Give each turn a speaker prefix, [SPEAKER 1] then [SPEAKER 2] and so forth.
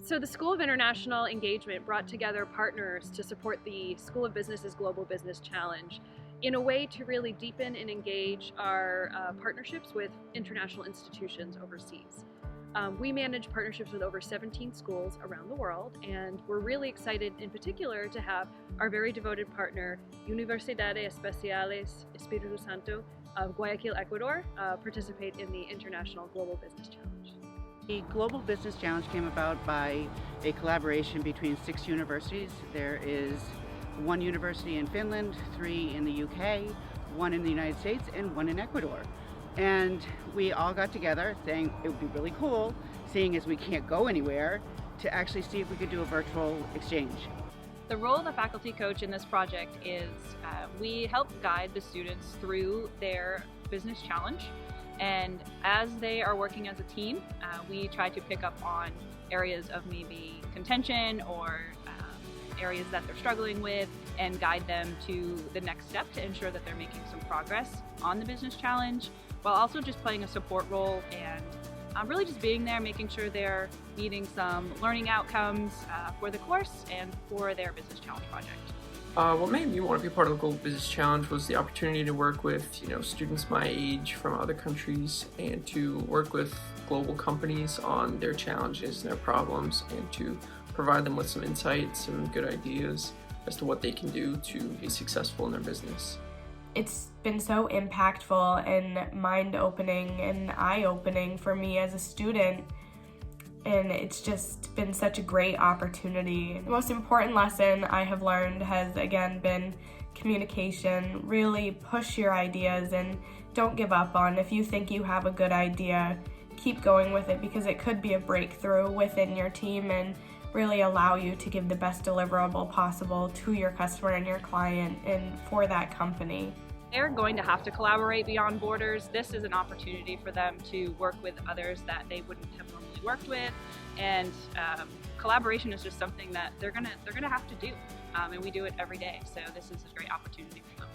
[SPEAKER 1] So the School of International Engagement brought together partners to support the School of Business's Global Business Challenge in a way to really deepen and engage our partnerships with international institutions overseas. We manage partnerships with over 17 schools around the world, and we're really excited in particular to have our very devoted partner, Universidades Especiales Espiritu Santo of Guayaquil, Ecuador, participate in the International Global Business Challenge.
[SPEAKER 2] The Global Business Challenge came about by a collaboration between 6 universities. There is 1 university in Finland, 3 in the UK, 1 in the United States, and 1 in Ecuador. And we all got together saying it would be really cool, seeing as we can't go anywhere, to actually see if we could do a virtual exchange.
[SPEAKER 3] The role of the faculty coach in this project is we help guide the students through their business challenge. And as they are working as a team, we try to pick up on areas of maybe contention or areas that they're struggling with and guide them to the next step to ensure that they're making some progress on the business challenge, while also just playing a support role and really just being there, making sure they're meeting some learning outcomes for the course and for their business challenge project.
[SPEAKER 4] What made me want to be part of the Global Business Challenge was the opportunity to work with students my age from other countries and to work with global companies on their challenges and their problems and to provide them with some insights and good ideas as to what they can do to be successful in their business.
[SPEAKER 5] It's been so impactful and mind-opening and eye-opening for me as a student. And it's just been such a great opportunity. The most important lesson I have learned has again been communication. Really push your ideas and don't give up on. If you think you have a good idea, keep going with it because it could be a breakthrough within your team and really allow you to give the best deliverable possible to your customer and your client and for that company.
[SPEAKER 3] They're going to have to collaborate beyond borders. This is an opportunity for them to work with others that they wouldn't have normally worked with, and collaboration is just something that they're gonna have to do, and we do it every day. So this is a great opportunity for them.